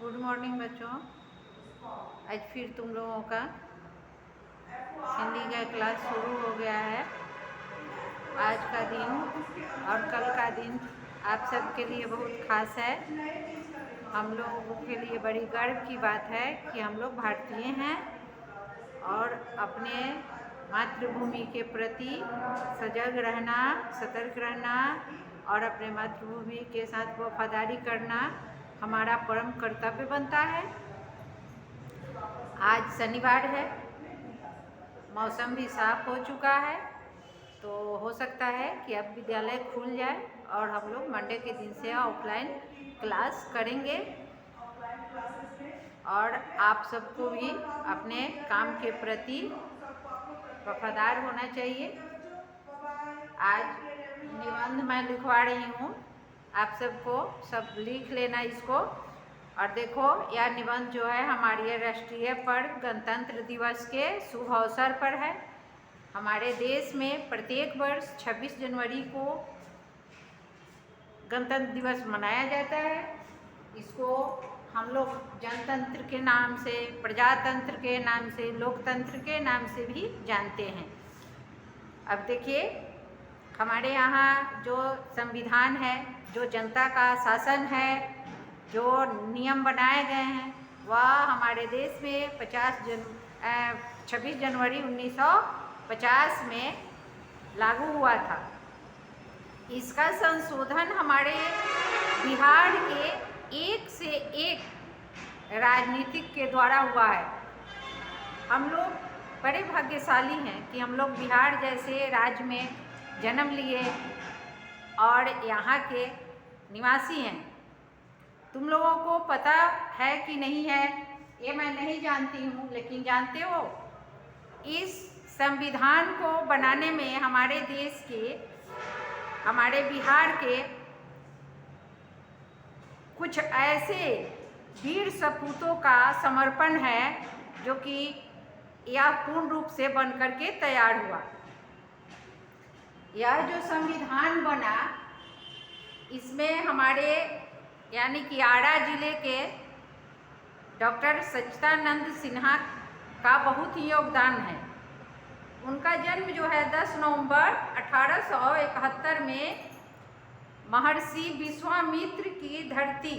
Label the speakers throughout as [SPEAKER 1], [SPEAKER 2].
[SPEAKER 1] Good morning बच्चों। आज फिर तुम लोगों का हिंदी का क्लास शुरू हो गया है। आज का दिन और कल का दिन आप सबके लिए बहुत खास है। हम लोगों के लिए बड़ी गर्व की बात है कि हम लोग भारतीय हैं और अपने मातृभूमि के प्रति सजग रहना, सतर्क रहना और अपने मातृभूमि के साथ वफादारी करना हमारा परम कर्तव्य बनता है। आज शनिवार है, मौसम भी साफ हो चुका है, तो हो सकता है कि अब विद्यालय खुल जाए और हम लोग मंडे के दिन से ऑफलाइन क्लास करेंगे। और आप सबको भी अपने काम के प्रति वफादार होना चाहिए। आज निबंध मैं लिखवा रही हूँ, आप सबको सब लिख लेना इसको। और देखो, यह निबंध जो है हमारे राष्ट्रीय पर्व गणतंत्र दिवस के शुभ अवसर पर है। हमारे देश में प्रत्येक वर्ष 26 जनवरी को गणतंत्र दिवस मनाया जाता है। इसको हम लोग जनतंत्र के नाम से, प्रजातंत्र के नाम से, लोकतंत्र के नाम से भी जानते हैं। अब देखिए, हमारे यहाँ जो संविधान है, जो जनता का शासन है, जो नियम बनाए गए हैं, वह हमारे देश में 26 जनवरी 1950 में लागू हुआ था। इसका संशोधन हमारे बिहार के एक से एक राजनीतिक के द्वारा हुआ है। हम लोग बड़े भाग्यशाली हैं कि हम लोग बिहार जैसे राज्य में जन्म लिए और यहाँ के निवासी हैं। तुम लोगों को पता है कि नहीं है ये मैं नहीं जानती हूँ, लेकिन जानते हो, इस संविधान को बनाने में हमारे देश के, हमारे बिहार के कुछ ऐसे वीर सपूतों का समर्पण है जो कि यह पूर्ण रूप से बनकर के तैयार हुआ। यह जो संविधान बना, इसमें हमारे यानी कि आरा जिले के डॉक्टर सच्चिदानंद सिन्हा का बहुत ही योगदान है। उनका जन्म जो है 10 नवंबर 1871 में महर्षि विश्वामित्र की धरती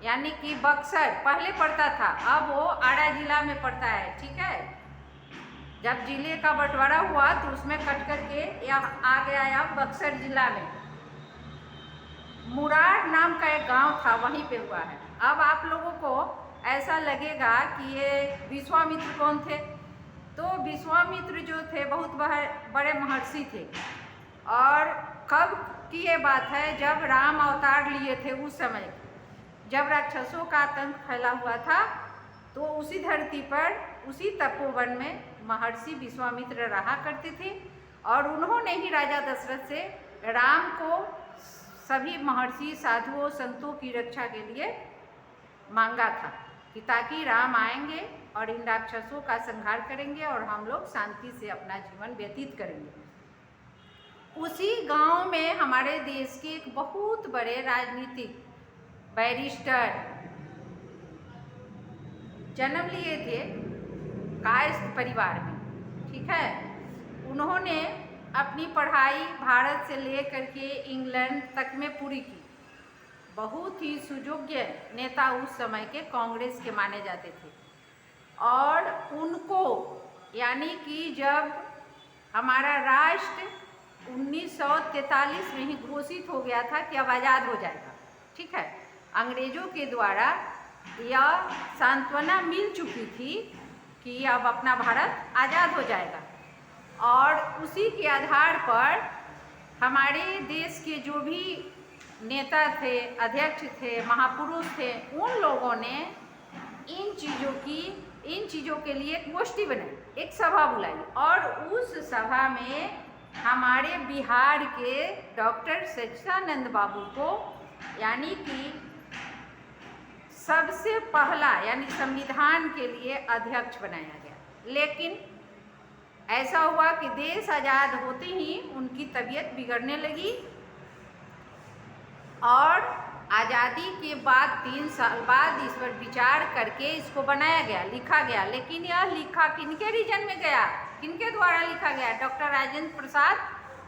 [SPEAKER 1] यानी कि बक्सर पहले पड़ता था, अब वो आरा जिला में पड़ता है। ठीक है, जब जिले का बंटवारा हुआ तो उसमें कट करके यह आ गया अब बक्सर जिला में। मुरार नाम का एक गांव था, वहीं पे हुआ है। अब आप लोगों को ऐसा लगेगा कि ये विश्वामित्र कौन थे, तो विश्वामित्र जो थे बहुत बड़े महर्षि थे। और कब की ये बात है, जब राम अवतार लिए थे, उस समय जब राक्षसों का आतंक फैला हुआ था, तो उसी धरती पर, उसी तपोवन में महर्षि विश्वामित्र रहा करते थे। और उन्होंने ही राजा दशरथ से राम को सभी महर्षि साधुओं संतों की रक्षा के लिए मांगा था कि ताकि राम आएंगे और इन राक्षसों का संहार करेंगे और हम लोग शांति से अपना जीवन व्यतीत करेंगे। उसी गांव में हमारे देश के एक बहुत बड़े राजनीतिक बैरिस्टर जन्म लिए थे, कायस्थ परिवार में। ठीक है, उन्होंने अपनी पढ़ाई भारत से लेकर के इंग्लैंड तक में पूरी की। बहुत ही सुयोग्य नेता उस समय के कांग्रेस के माने जाते थे। और उनको यानी कि जब हमारा राष्ट्र 1943 में ही घोषित हो गया था कि अब आज़ाद हो जाएगा, ठीक है, अंग्रेज़ों के द्वारा यह सांत्वना मिल चुकी थी कि अब अपना भारत आज़ाद हो जाएगा। और उसी के आधार पर हमारे देश के जो भी नेता थे, अध्यक्ष थे, महापुरुष थे, उन लोगों ने इन चीज़ों के लिए एक गोष्ठी बनाई, एक सभा बुलाई। और उस सभा में हमारे बिहार के डॉक्टर सच्चिदानंद बाबू को यानी कि सबसे पहला यानी संविधान के लिए अध्यक्ष बनाया गया। लेकिन ऐसा हुआ कि देश आज़ाद होते ही उनकी तबीयत बिगड़ने लगी और आज़ादी के बाद 3 साल बाद इस पर विचार करके इसको बनाया गया, लिखा गया। लेकिन यह लिखा किनके रीजन में गया, किनके द्वारा लिखा गया? डॉक्टर राजेंद्र प्रसाद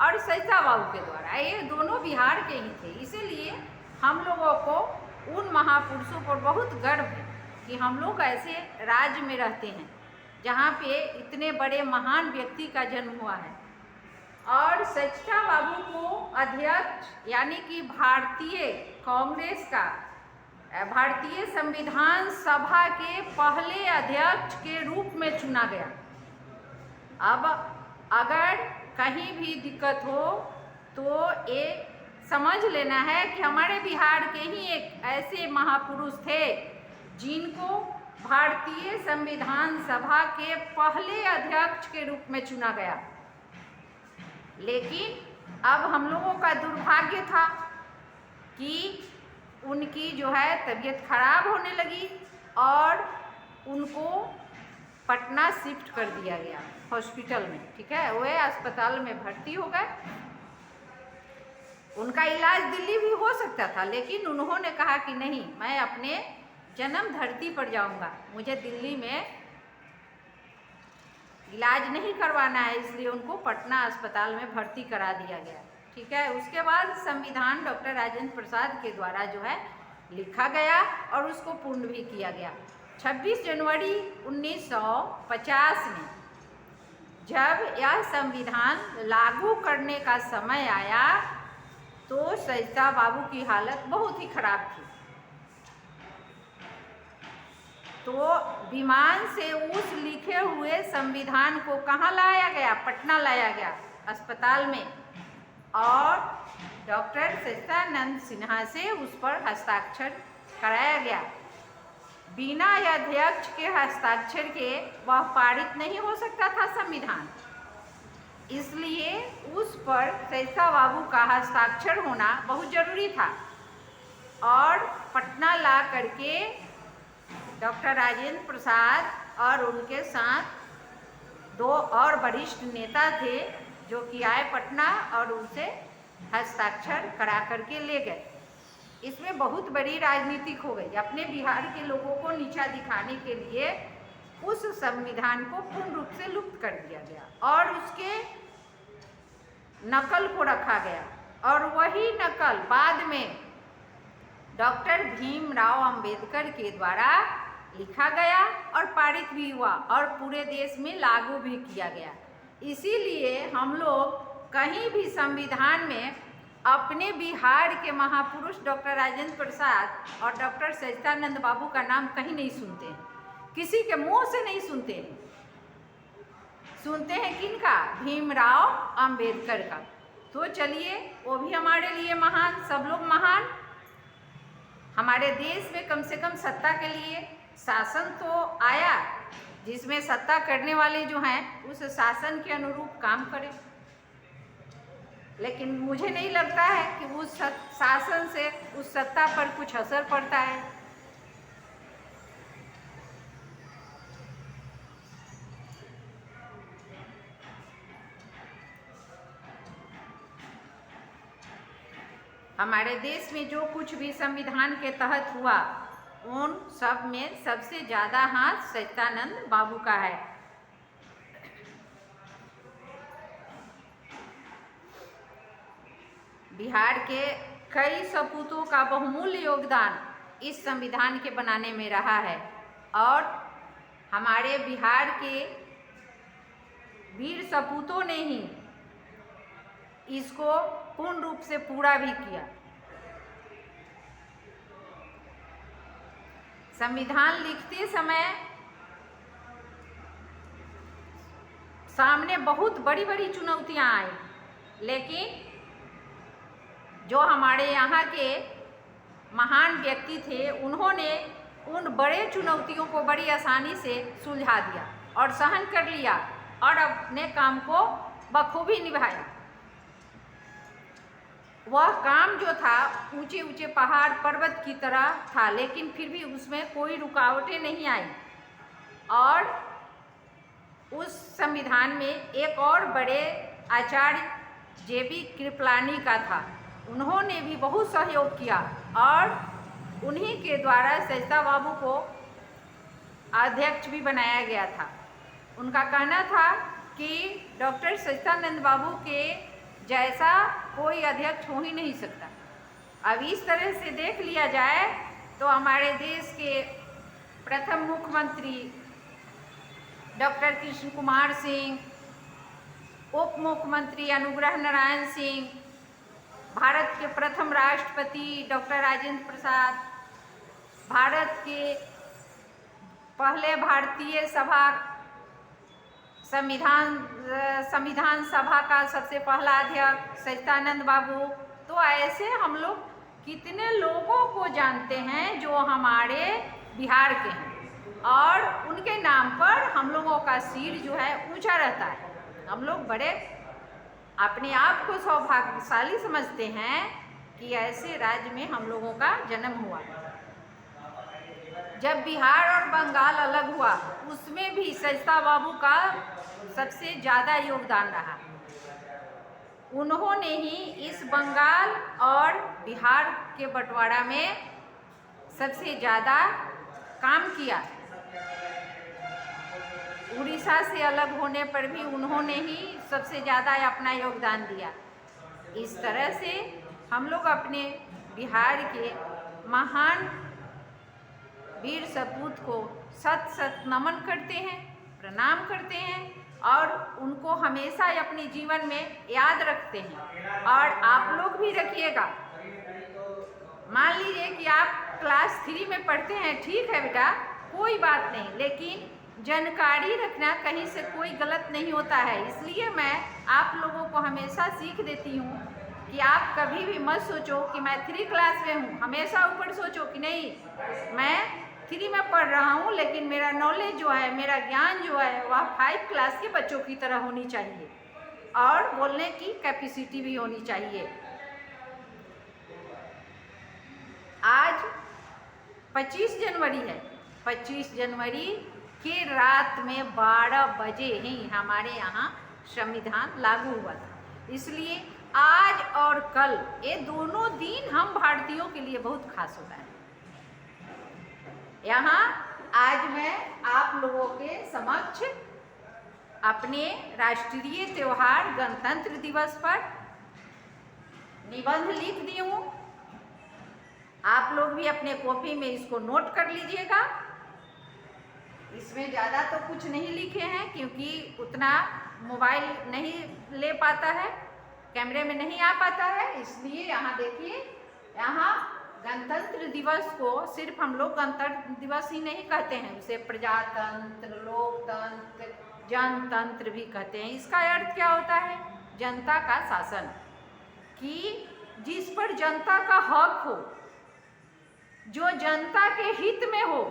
[SPEAKER 1] और सरिता बाबू के द्वारा। ये दोनों बिहार के ही थे। इसीलिए हम लोगों को उन महापुरुषों पर बहुत गर्व है कि हम लोग ऐसे राज्य में रहते हैं जहाँ पे इतने बड़े महान व्यक्ति का जन्म हुआ है। और सरिता बाबू को अध्यक्ष यानी कि भारतीय कांग्रेस का भारतीय संविधान सभा के पहले अध्यक्ष के रूप में चुना गया। अब अगर कहीं भी दिक्कत हो तो ये समझ लेना है कि हमारे बिहार के ही एक ऐसे महापुरुष थे जिनको भारतीय संविधान सभा के पहले अध्यक्ष के रूप में चुना गया। लेकिन अब हम लोगों का दुर्भाग्य था कि उनकी जो है तबीयत खराब होने लगी और उनको पटना शिफ्ट कर दिया गया हॉस्पिटल में। ठीक है, वे अस्पताल में भर्ती हो गए। उनका इलाज दिल्ली भी हो सकता था, लेकिन उन्होंने कहा कि नहीं, मैं अपने जन्म धरती पर जाऊंगा, मुझे दिल्ली में इलाज नहीं करवाना है। इसलिए उनको पटना अस्पताल में भर्ती करा दिया गया। ठीक है, उसके बाद संविधान डॉक्टर राजेंद्र प्रसाद के द्वारा जो है लिखा गया और उसको पूर्ण भी किया गया। 26 जनवरी 1950 में जब यह संविधान लागू करने का समय आया तो सरिता बाबू की हालत बहुत ही खराब थी। तो विमान से उस लिखे हुए संविधान को कहाँ लाया गया? पटना लाया गया अस्पताल में, और डॉक्टर सच्चिदानंद सिन्हा से उस पर हस्ताक्षर कराया गया। बिना अध्यक्ष के हस्ताक्षर के वह पारित नहीं हो सकता था संविधान। इसलिए उस पर सरिता बाबू का हस्ताक्षर होना बहुत जरूरी था। और पटना ला करके डॉक्टर राजेंद्र प्रसाद और उनके साथ 2 और वरिष्ठ नेता थे जो कि आए पटना और उनसे हस्ताक्षर करा करके ले गए। इसमें बहुत बड़ी राजनीतिक हो गई। अपने बिहार के लोगों को नीचा दिखाने के लिए उस संविधान को पूर्ण रूप से लुप्त कर दिया गया और उसके नकल को रखा गया। और वही नकल बाद में डॉक्टर भीमराव अंबेडकर के द्वारा लिखा गया और पारित भी हुआ और पूरे देश में लागू भी किया गया। इसीलिए हम लोग कहीं भी संविधान में अपने बिहार के महापुरुष डॉक्टर राजेंद्र प्रसाद और डॉक्टर सच्चिदानंद बाबू का नाम कहीं नहीं सुनते हैं, किसी के मुंह से नहीं सुनते हैं। सुनते हैं किनका? भीमराव अंबेडकर का। तो चलिए, वो भी हमारे लिए महान, सब लोग महान। हमारे देश में कम से कम सत्ता के लिए शासन तो आया जिसमें सत्ता करने वाले जो हैं उस शासन के अनुरूप काम करें। लेकिन मुझे नहीं लगता है कि उस शासन से उस सत्ता पर कुछ असर पड़ता है। हमारे देश में जो कुछ भी संविधान के तहत हुआ उन सब में सबसे ज़्यादा हाथ सच्चिदानंद बाबू का है। बिहार के कई सपूतों का बहुमूल्य योगदान इस संविधान के बनाने में रहा है और हमारे बिहार के वीर सपूतों ने ही इसको पूर्ण रूप से पूरा भी किया। संविधान लिखते समय सामने बहुत बड़ी बड़ी चुनौतियां आई, लेकिन जो हमारे यहाँ के महान व्यक्ति थे उन्होंने उन बड़े चुनौतियों को बड़ी आसानी से सुलझा दिया और सहन कर लिया और अपने काम को बखूबी निभाया। वह काम जो था ऊंचे ऊंचे पहाड़ पर्वत की तरह था, लेकिन फिर भी उसमें कोई रुकावटें नहीं आई। और उस संविधान में एक और बड़े आचार्य JB कृपलानी का था उन्होंने भी बहुत सहयोग किया और उन्हीं के द्वारा सरिता बाबू को अध्यक्ष भी बनाया गया था। उनका कहना था कि डॉक्टर सच्चिदानंद बाबू के जैसा कोई अध्यक्ष हो ही नहीं सकता। अब इस तरह से देख लिया जाए तो हमारे देश के प्रथम मुख्यमंत्री डॉक्टर कृष्ण कुमार सिंह, उप मुख्यमंत्री अनुग्रह नारायण सिंह, भारत के प्रथम राष्ट्रपति डॉक्टर राजेंद्र प्रसाद, भारत के पहले भारतीय संविधान सभा का सबसे पहला अध्यक्ष सच्चिदानंद बाबू। तो ऐसे हम लोग कितने लोगों को जानते हैं जो हमारे बिहार के हैं और उनके नाम पर हम लोगों का सिर जो है ऊंचा रहता है। हम लोग बड़े अपने आप को सौभाग्यशाली समझते हैं कि ऐसे राज्य में हम लोगों का जन्म हुआ। जब बिहार और बंगाल अलग हुआ उसमें भी सरिता बाबू का सबसे ज़्यादा योगदान रहा। उन्होंने ही इस बंगाल और बिहार के बंटवारा में सबसे ज़्यादा काम किया। उड़ीसा से अलग होने पर भी उन्होंने ही सबसे ज़्यादा अपना योगदान दिया। इस तरह से हम लोग अपने बिहार के महान वीर सपूत को सत सत नमन करते हैं, प्रणाम करते हैं और उनको हमेशा अपने जीवन में याद रखते हैं। और आप लोग भी रखिएगा। मान लीजिए कि आप क्लास 3 में पढ़ते हैं, ठीक है बेटा, कोई बात नहीं, लेकिन जानकारी रखना कहीं से कोई गलत नहीं होता है। इसलिए मैं आप लोगों को हमेशा सीख देती हूँ कि आप कभी भी मत सोचो कि मैं 3 क्लास में हूँ। हमेशा ऊपर सोचो कि नहीं, मैं 3 में पढ़ रहा हूँ, लेकिन मेरा नॉलेज जो है, मेरा ज्ञान जो है वह 5 क्लास के बच्चों की तरह होनी चाहिए और बोलने की कैपेसिटी भी होनी चाहिए। आज 25 जनवरी है। 25 जनवरी की रात में 12 बजे ही हमारे यहाँ संविधान लागू हुआ था। इसलिए आज और कल ये दोनों दिन हम भारतीयों के लिए बहुत खास होता है। यहाँ आज मैं आप लोगों के समक्ष अपने राष्ट्रीय त्योहार गणतंत्र दिवस पर निबंध लिख दी हूँ। आप लोग भी अपने कॉपी में इसको नोट कर लीजिएगा। इसमें ज़्यादा तो कुछ नहीं लिखे हैं क्योंकि उतना मोबाइल नहीं ले पाता है, कैमरे में नहीं आ पाता है। इसलिए यहाँ देखिए, यहाँ गणतंत्र दिवस को सिर्फ हम लोग गणतंत्र दिवस ही नहीं कहते हैं, उसे प्रजातंत्र, लोकतंत्र, जनतंत्र भी कहते हैं। इसका अर्थ क्या होता है? जनता का शासन, कि जिस पर जनता का हक हो, जो जनता के हित में हो,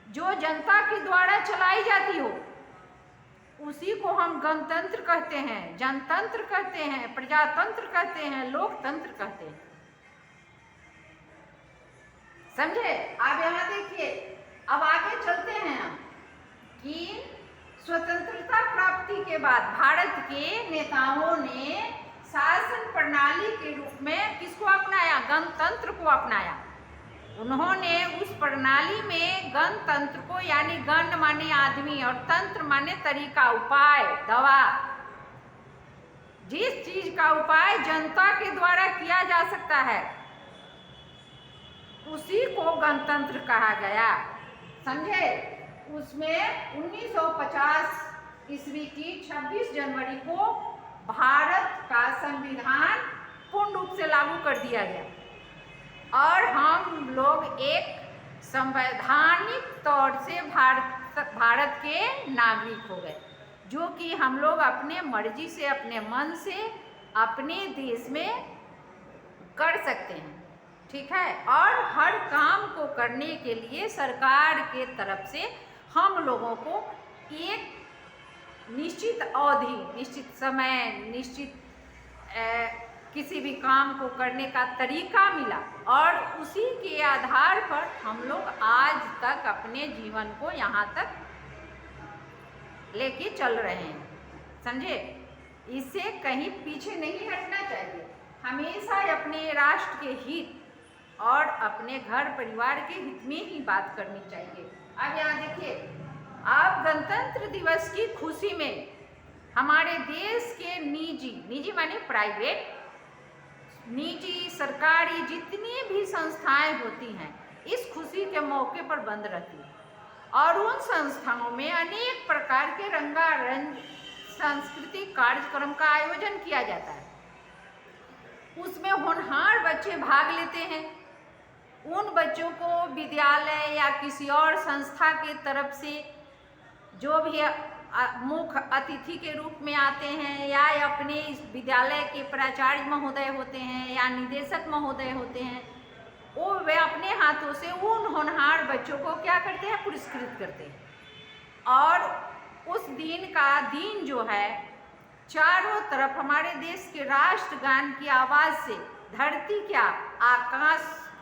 [SPEAKER 1] जो जनता के द्वारा चलाई जाती हो, उसी को हम गणतंत्र कहते हैं, जनतंत्र कहते हैं, प्रजातंत्र कहते हैं, लोकतंत्र कहते हैं। समझे? आप यहाँ देखिए, अब आगे चलते हैं हम कि स्वतंत्रता प्राप्ति के बाद भारत के नेताओं ने शासन प्रणाली के रूप में किसको अपनाया? गणतंत्र को अपनाया। उन्होंने उस प्रणाली में गणतंत्र को, यानी गण माने आदमी और तंत्र माने तरीका, उपाय, दवा, जिस चीज का उपाय जनता के द्वारा किया जा सकता है उसी को गणतंत्र कहा गया। समझे? उसमें 1950 ईस्वी की 26 जनवरी को भारत का संविधान पूर्ण रूप से लागू कर दिया गया और हम लोग एक संवैधानिक तौर से भारत के नागरिक हो गए, जो कि हम लोग अपने मर्जी से, अपने मन से अपने देश में कर सकते हैं। ठीक है? और हर काम को करने के लिए सरकार के तरफ से हम लोगों को एक निश्चित अवधि, निश्चित समय, निश्चित किसी भी काम को करने का तरीका मिला और उसी के आधार पर हम लोग आज तक अपने जीवन को यहाँ तक लेके चल रहे हैं। समझे? इससे कहीं पीछे नहीं हटना चाहिए, हमेशा अपने राष्ट्र के हित और अपने घर परिवार के हित में ही बात करनी चाहिए। अब यहाँ देखिए, आप गणतंत्र दिवस की खुशी में हमारे देश के निजी माने प्राइवेट, निजी सरकारी जितनी भी संस्थाएं होती हैं इस खुशी के मौके पर बंद रहती हैं और उन संस्थाओं में अनेक प्रकार के रंगारंग सांस्कृतिक कार्यक्रम का आयोजन किया जाता है। उसमें होनहार बच्चे भाग लेते हैं। उन बच्चों को विद्यालय या किसी और संस्था के तरफ से जो भी मुख्य अतिथि के रूप में आते हैं या अपने इस विद्यालय के प्राचार्य महोदय होते हैं या निदेशक महोदय होते हैं, वो वे अपने हाथों से उन होनहार बच्चों को क्या करते हैं, पुरस्कृत करते हैं। और उस दिन का दिन जो है, चारों तरफ हमारे देश के राष्ट्रगान की आवाज़ से धरती क्या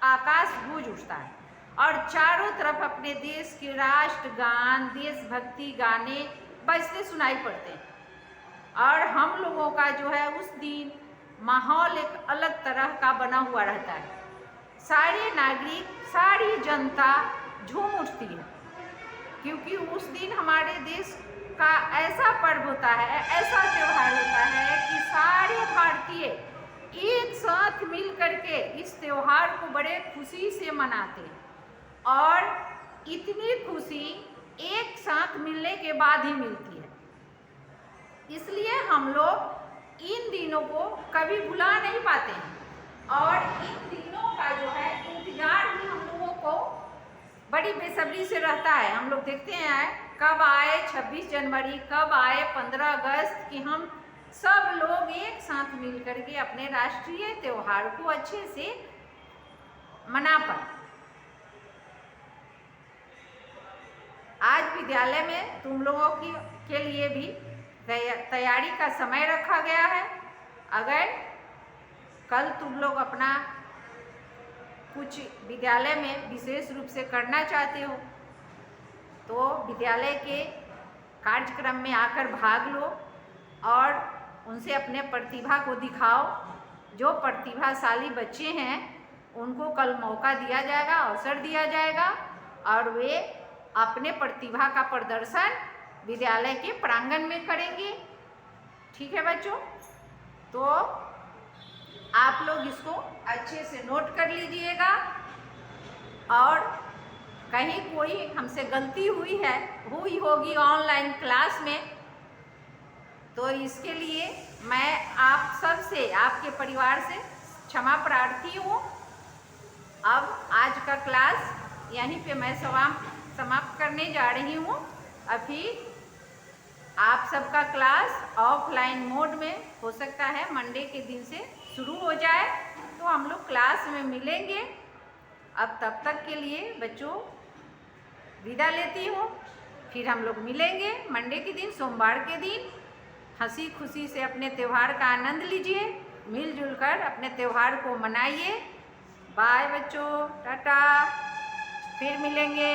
[SPEAKER 1] आकाश गूंज उठता है और चारों तरफ अपने देश के राष्ट्रगान, देशभक्ति गाने बजते सुनाई पड़ते हैं। और हम लोगों का जो है उस दिन माहौल एक अलग तरह का बना हुआ रहता है। सारे नागरिक, सारी जनता झूम उठती है क्योंकि उस दिन हमारे देश का ऐसा पर्व होता है, ऐसा त्यौहार होता है कि सारे भारतीय एक साथ मिल करके इस त्यौहार को बड़े खुशी से मनाते हैं और इतनी खुशी एक साथ मिलने के बाद ही मिलती है। इसलिए हम लोग इन दिनों को कभी भुला नहीं पाते हैं और इन दिनों का जो है इंतजार भी हम लोगों को बड़ी बेसब्री से रहता है। हम लोग देखते हैं कब आए 26 जनवरी, कब आए 15 अगस्त कि हम सब लोग एक साथ मिल करके अपने राष्ट्रीय त्यौहार को अच्छे से मना पाए। आज विद्यालय में तुम लोगों के लिए भी तैयारी का समय रखा गया है। अगर कल तुम लोग अपना कुछ विद्यालय में विशेष रूप से करना चाहते हो तो विद्यालय के कार्यक्रम में आकर भाग लो और उनसे अपने प्रतिभा को दिखाओ। जो प्रतिभाशाली बच्चे हैं उनको कल मौका दिया जाएगा, अवसर दिया जाएगा और वे अपने प्रतिभा का प्रदर्शन विद्यालय के प्रांगण में करेंगे। ठीक है बच्चों, तो आप लोग इसको अच्छे से नोट कर लीजिएगा और कहीं कोई हमसे गलती हुई होगी ऑनलाइन क्लास में तो इसके लिए मैं आप सब से, आपके परिवार से क्षमा प्रार्थी हूँ। अब आज का क्लास यहीं पे मैं समाप्त करने जा रही हूँ। अभी आप सबका क्लास ऑफलाइन मोड में हो सकता है मंडे के दिन से शुरू हो जाए तो हम लोग क्लास में मिलेंगे। अब तब तक के लिए बच्चों विदा लेती हूँ, फिर हम लोग मिलेंगे मंडे के दिन, सोमवार के दिन। हंसी खुशी से अपने त्यौहार का आनंद लीजिए, मिलजुल कर अपने त्यौहार को मनाइए। बाय बच्चों, टाटा, फिर मिलेंगे।